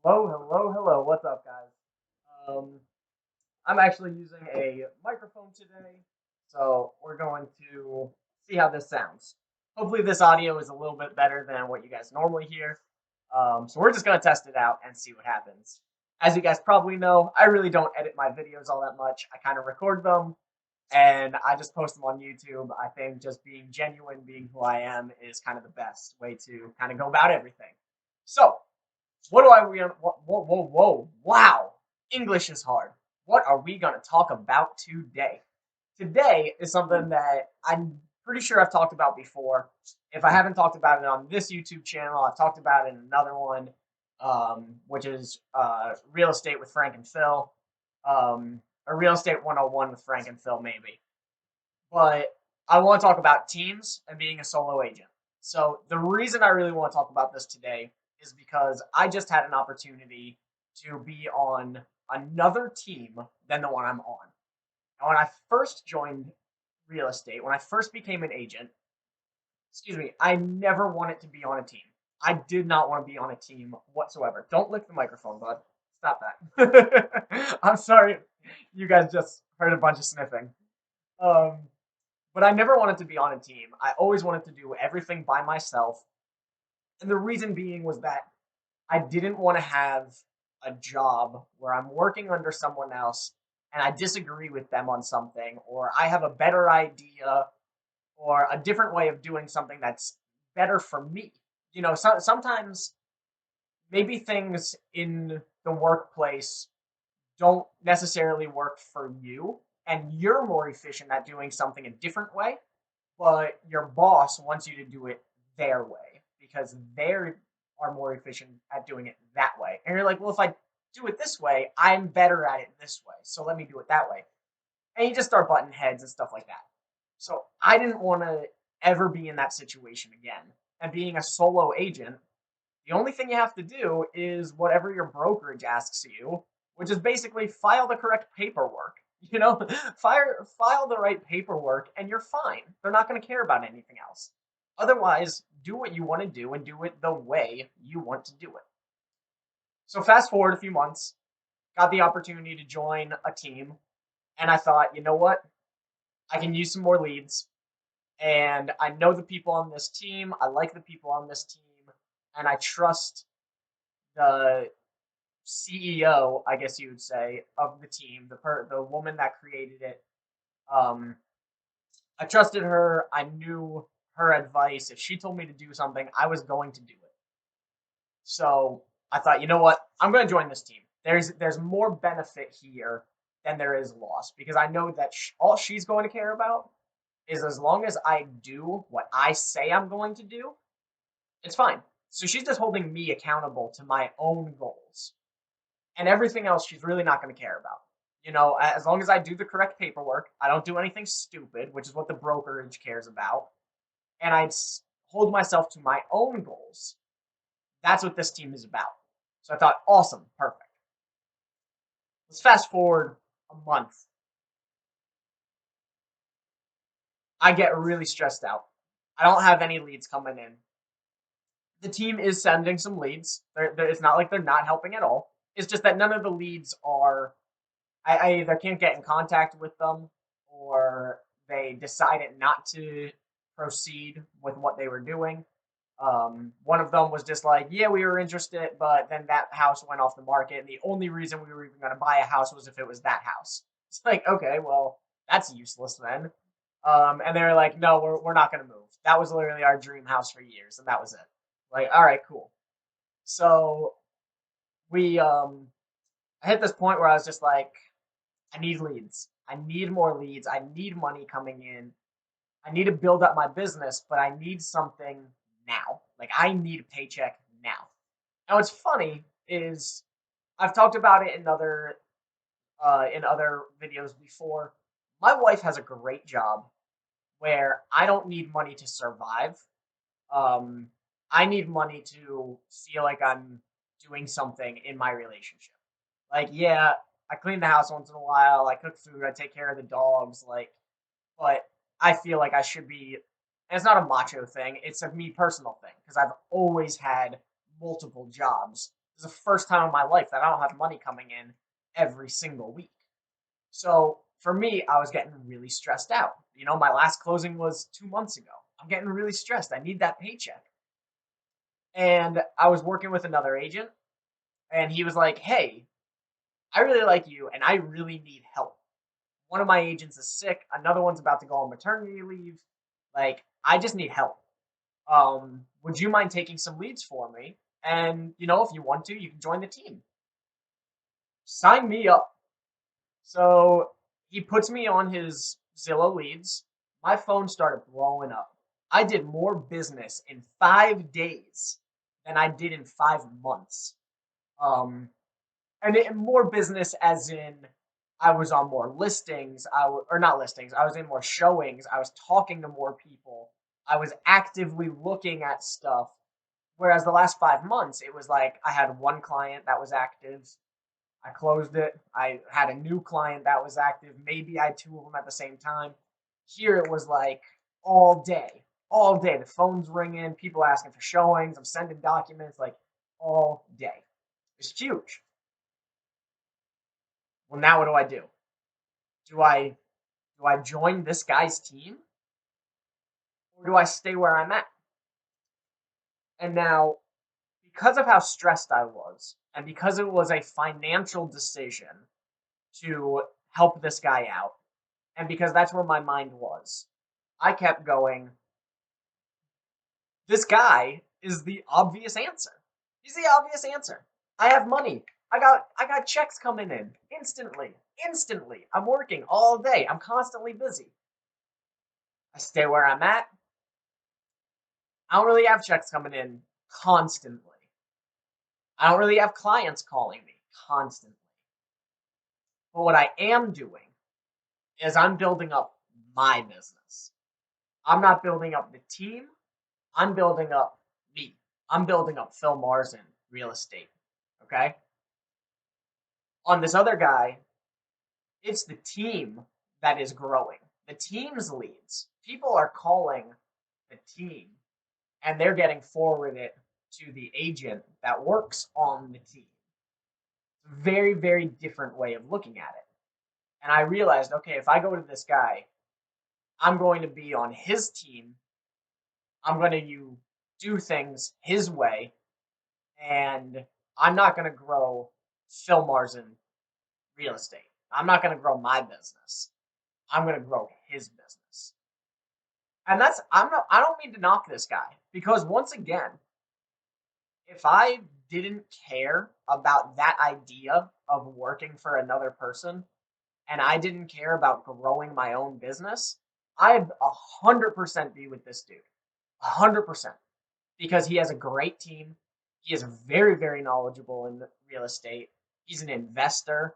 Hello, hello, hello. What's up, guys? Um, I'm actually using a microphone today, so we're going to see how this sounds. Hopefully, this audio is a little bit better than what you guys normally hear. So we're just going to test it out and see what happens. As you guys probably know, I really don't edit my videos all that much. I kind of record them and I just post them on YouTube. I think just being genuine, being who I am, is kind of the best way to kind of go about everything. So, what do I we whoa, wow. English is hard. What are we going to talk about today? Today is something that I'm pretty sure I've talked about before. If I haven't talked about it on this YouTube channel, I've talked about it in another one, which is real estate with Frank and Phil, or real estate 101 with Frank and Phil, maybe. But I want to talk about teams and being a solo agent. So the reason I really want to talk about this today is because I just had an opportunity to be on another team than the one I'm on. And when I first joined real estate, when I first became an agent, excuse me, I never wanted to be on a team. I did not want to be on a team whatsoever. Don't lick the microphone, bud. Stop that. I'm sorry. You guys just heard a bunch of sniffing. Um, but I never wanted to be on a team. I always wanted to do everything by myself. And the reason being was that I didn't want to have a job where I'm working under someone else and I disagree with them on something, or I have a better idea or a different way of doing something that's better for me. Sometimes maybe things in the workplace don't necessarily work for you, and you're more efficient at doing something a different way, but your boss wants you to do it their way because they are more efficient at doing it that way. And you're like, well, if I do it this way, I'm better at it this way, so let me do it that way. And you just start butting heads and stuff like that. So I didn't want to ever be in that situation again. And being a solo agent, the only thing you have to do is whatever your brokerage asks you, which is basically file the correct paperwork. You know, file the right paperwork and you're fine. They're not going to care about anything else. Otherwise, do what you want to do and do it the way you want to do it. So fast forward a few months, got the opportunity to join a team, and I thought, you know what? I can use some more leads, and I know the people on this team. I like the people on this team, and I trust the CEO, I guess you would say, of the team, the woman that created it. Um, I trusted her. I knew her advice. If she told me to do something, I was going to do it. So I thought, you know what? I'm going to join this team. There's more benefit here than there is loss because I know that all she's going to care about is as long as I do what I say I'm going to do, it's fine. So she's just holding me accountable to my own goals. And everything else she's really not going to care about. As long as I do the correct paperwork, I don't do anything stupid, which is what the brokerage cares about, and I hold myself to my own goals. That's what this team is about. So I thought, awesome, perfect. Let's fast forward a month. I get really stressed out. I don't have any leads coming in. The team is sending some leads. It's not like they're not helping at all. It's just that none of the leads are. I either can't get in contact with them or they decided not to proceed with what they were doing. One of them was just like, yeah, we were interested, but then that house went off the market. And the only reason we were even going to buy a house was if it was that house. It's like, okay, well, that's useless then. And they were like, no, we're not going to move. That was literally our dream house for years. And that was it. Like, all right, cool. So I hit this point where I was just like, I need leads. I need more leads. I need money coming in. I need to build up my business, but I need something now. Like I need a paycheck now. Now what's funny is I've talked about it in other videos before. My wife has a great job where I don't need money to survive. Um, I need money to feel like I'm doing something in my relationship. Like, yeah, I clean the house once in a while. I cook food. I take care of the dogs. But I feel like I should be. And it's not a macho thing. It's a me personal thing because I've always had multiple jobs. This is the first time in my life that I don't have money coming in every single week. So for me, I was getting really stressed out. You know, my last closing was 2 months ago. I'm getting really stressed. I need that paycheck. And I was working with another agent, and he was like, "Hey, I really like you, and I really need help. One of my agents is sick. Another one's about to go on maternity leave. Like, I just need help. Would you mind taking some leads for me? And, you know, if you want to, you can join the team. Sign me up." So he puts me on his Zillow leads. My phone started blowing up. I did more business in 5 days than I did in 5 months. Um, and more business as in I was on more listings. Or not listings. I was in more showings. I was talking to more people. I was actively looking at stuff. Whereas the last 5 months, it was like I had one client that was active. I closed it. I had a new client that was active. Maybe I had two of them at the same time. Here it was like all day, all day. The phone's ringing, people asking for showings. I'm sending documents like all day. It's huge. Well, now what do I do? Do I do I join this guy's team or do I stay where I'm at? And now, because of how stressed I was, and because it was a financial decision to help this guy out, and because that's where my mind was, I kept going, this guy is the obvious answer. He's the obvious answer. I have money. I got checks coming in instantly. Instantly. I'm working all day. I'm constantly busy. I stay where I'm at. I don't really have checks coming in constantly. I don't really have clients calling me constantly. But what I am doing is I'm building up my business. I'm not building up the team. I'm building up me. I'm building up Phil Marzen real estate. Okay. On this other guy, it's the team that is growing. The team's leads. People are calling the team and they're getting forwarded to the agent that works on the team. Very, very different way of looking at it. And I realized, okay, if I go to this guy, I'm going to be on his team. I'm going to do things his way, and I'm not going to grow Phil Marzen real estate. I'm not going to grow my business. I'm going to grow his business. And I don't mean to knock this guy because once again, if I didn't care about that idea of working for another person and I didn't care about growing my own business, I'd 100% be with this dude. 100%. Because he has a great team. He is very, very knowledgeable in real estate. He's an investor.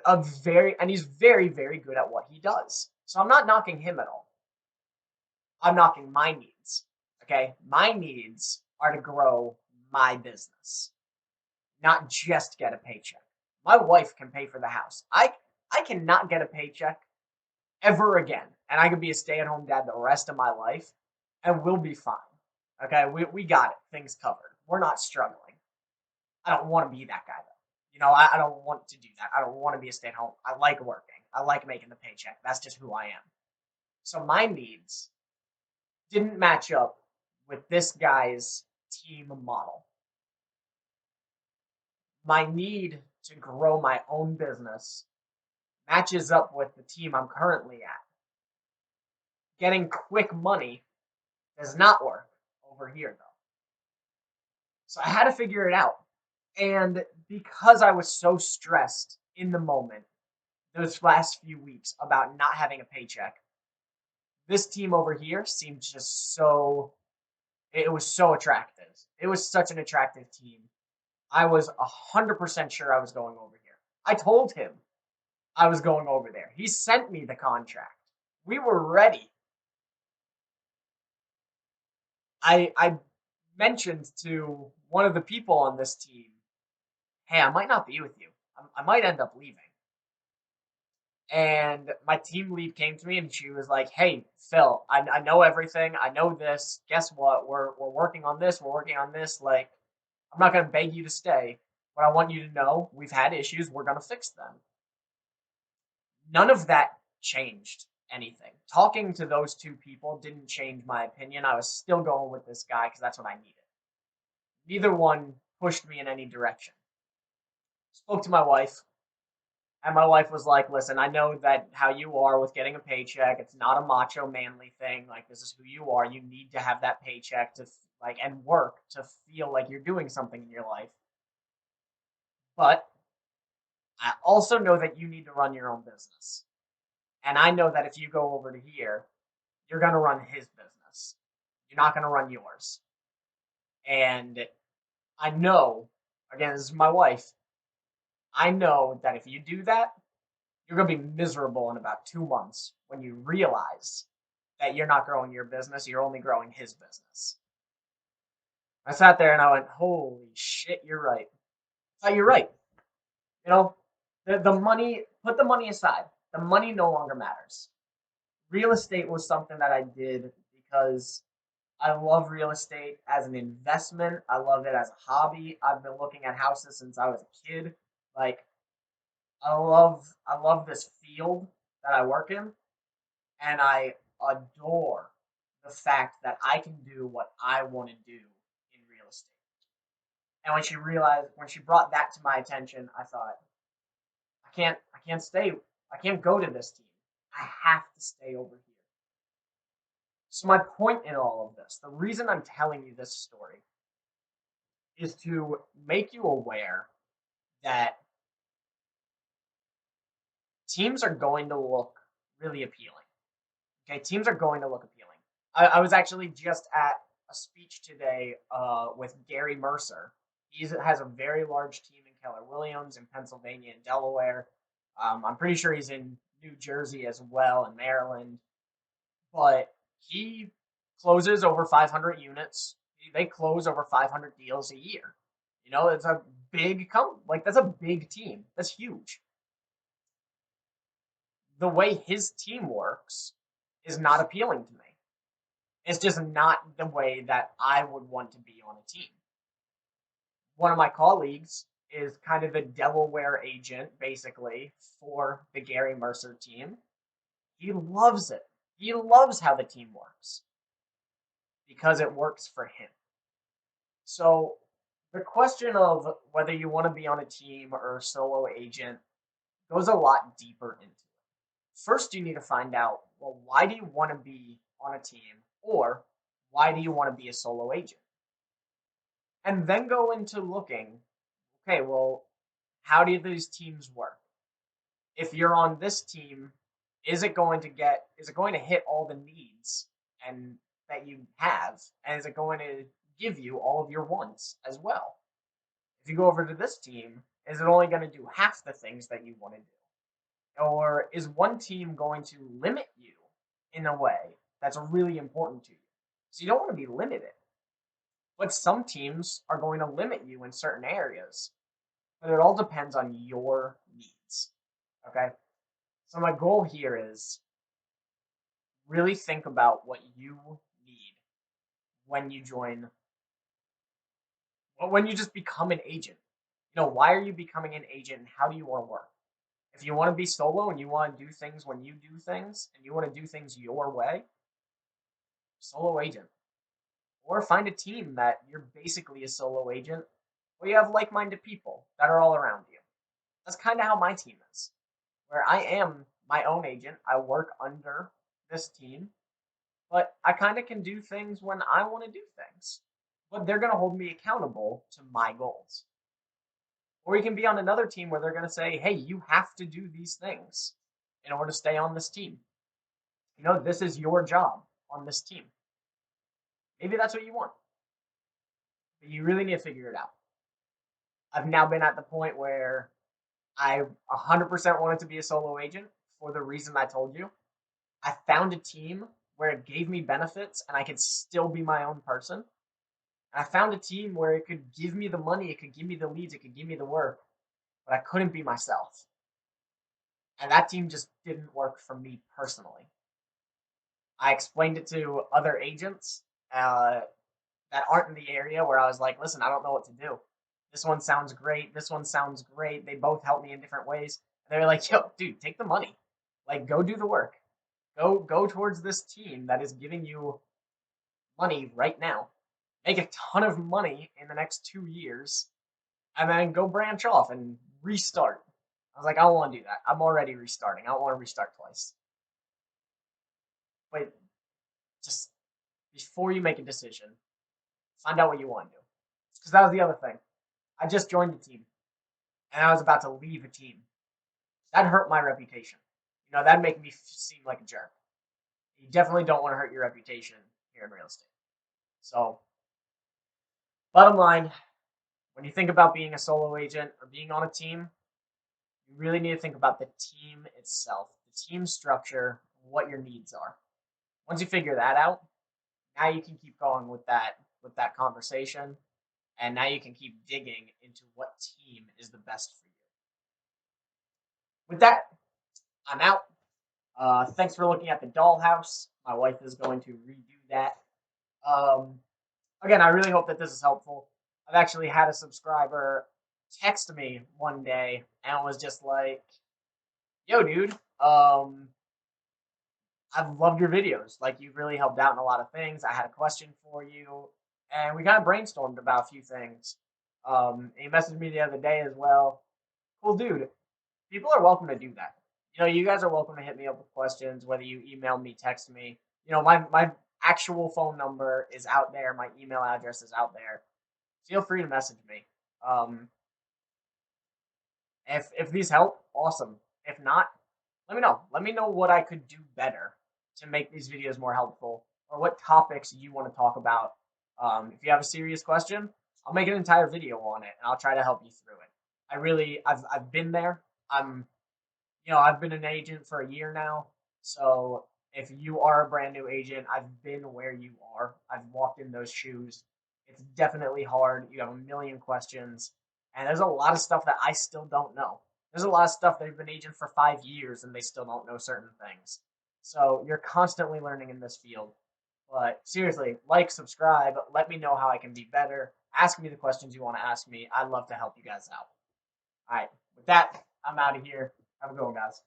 And he's very, very good at what he does. So I'm not knocking him at all. I'm knocking my needs. Okay? My needs are to grow my business, not just get a paycheck. My wife can pay for the house. I cannot get a paycheck ever again. And I can be a stay-at-home dad the rest of my life and we'll be fine. Okay, we got it. Things covered. We're not struggling. I don't want to be that guy though. You know, I don't want to do that. I don't want to be a stay-at-home. I like working. I like making the paycheck. That's just who I am. So my needs didn't match up with this guy's team model. My need to grow my own business matches up with the team I'm currently at. Getting quick money does not work over here though. So I had to figure it out. And because I was so stressed in the moment, those last few weeks about not having a paycheck, this team over here seemed just it was so attractive. It was such an attractive team. I was 100% sure I was going over here. I told him I was going over there. He sent me the contract. We were ready. I mentioned to one of the people on this team, hey, I might not be with you. I might end up leaving. And my team lead came to me and she was like, hey, Phil, I know everything. I know this. Guess what? We're working on this. We're working on this. Like, I'm not going to beg you to stay. But I want you to know we've had issues. We're going to fix them. None of that changed anything. Talking to those two people didn't change my opinion. I was still going with this guy because that's what I needed. Neither one pushed me in any direction. Spoke to my wife, and my wife was like, listen, I know that how you are with getting a paycheck. It's not a macho manly thing. Like, this is who you are. You need to have that paycheck to like and work to feel like you're doing something in your life. But I also know that you need to run your own business. And I know that if you go over to here, you're going to run his business. You're not going to run yours. And I know, again, this is my wife. I know that if you do that, you're going to be miserable in about 2 months when you realize that you're not growing your business, you're only growing his business. I sat there and I went, holy shit, you're right. You're right. You know, the money, put the money aside. The money no longer matters. Real estate was something that I did because I love real estate as an investment. I love it as a hobby. I've been looking at houses since I was a kid. Like I love this field that I work in, and I adore the fact that I can do what I want to do in real estate. And when she brought that to my attention, I thought, I can't go to this team. I have to stay over here. So my point in all of this, the reason I'm telling you this story is to make you aware that teams are going to look really appealing. Okay, teams are going to look appealing. I was actually just at a speech today with Gary Mercer. He has a very large team in Keller Williams in Pennsylvania and Delaware. I'm pretty sure he's in New Jersey as well and Maryland. But he closes over 500 units. They close over 500 deals a year. You know, it's a big that's a big team. That's huge. The way his team works is not appealing to me. It's just not the way that I would want to be on a team. One of my colleagues is kind of a Delaware agent, basically, for the Gary Mercer team. He loves it. He loves how the team works because it works for him. So the question of whether you want to be on a team or a solo agent goes a lot deeper into it. First, you need to find out, well, why do you want to be on a team, or why do you want to be a solo agent? And then go into looking, okay, well, how do these teams work? If you're on this team, is it going to hit all the needs and that you have, and is it going to give you all of your wants as well? If you go over to this team, is it only going to do half the things that you want to do? Or is one team going to limit you in a way that's really important to you? So you don't want to be limited. But some teams are going to limit you in certain areas. But it all depends on your needs. Okay? So my goal here is really think about what you need when you join, when you just become an agent. You know, why are you becoming an agent and how do you want to work? If you want to be solo and you want to do things when you do things and you want to do things your way, solo agent. Or find a team that you're basically a solo agent where you have like-minded people that are all around you. That's kind of how my team is, where I am my own agent. I work under this team, but I kind of can do things when I want to do things. But they're going to hold me accountable to my goals. Or you can be on another team where they're going to say, hey, you have to do these things in order to stay on this team. You know, this is your job on this team. Maybe that's what you want. But you really need to figure it out. I've now been at the point where I 100% wanted to be a solo agent for the reason I told you. I found a team where it gave me benefits and I could still be my own person. And I found a team where it could give me the money, it could give me the leads, it could give me the work, but I couldn't be myself. And that team just didn't work for me personally. I explained it to other agents that aren't in the area where I was like, listen, I don't know what to do. This one sounds great. This one sounds great. They both help me in different ways. And they're like, yo, dude, take the money. Like, go do the work. Go towards this team that is giving you money right now. Make a ton of money in the next 2 years, and then go branch off and restart. I was like, I don't want to do that. I'm already restarting. I don't want to restart twice. But just before you make a decision, find out what you want to do. Because that was the other thing. I just joined a team, and I was about to leave a team. That hurt my reputation. You know, that'd make me seem like a jerk. You definitely don't want to hurt your reputation here in real estate. So, bottom line, when you think about being a solo agent or being on a team, you really need to think about the team itself, the team structure, what your needs are. Once you figure that out, now you can keep going with that conversation, and now you can keep digging into what team is the best for you. With that, I'm out. Thanks for looking at the dollhouse. My wife is going to redo that. Again, I really hope that this is helpful. I've actually had a subscriber text me one day and was just like, yo, dude, I've loved your videos. Like, you've really helped out in a lot of things. I had a question for you. And we kind of brainstormed about a few things. He messaged me the other day as well. Cool, dude. People are welcome to do that. You know, you guys are welcome to hit me up with questions, whether you email me, text me. You know, my actual phone number is out there. My email address is out there. Feel free to message me. If these help, awesome. If not, let me know. Let me know what I could do better to make these videos more helpful, or what topics you want to talk about. If you have a serious question, I'll make an entire video on it, and I'll try to help you through it. I've been there. I've been an agent for a year now, so if you are a brand new agent, I've been where you are. I've walked in those shoes. It's definitely hard. You have a million questions, and there's a lot of stuff that I still don't know. There's a lot of stuff that I've been agent for 5 years and they still don't know certain things. So you're constantly learning in this field. But seriously, like, subscribe, let me know how I can be better. Ask me the questions you want to ask me. I'd love to help you guys out. All right, with that, I'm out of here. Have a good one, guys.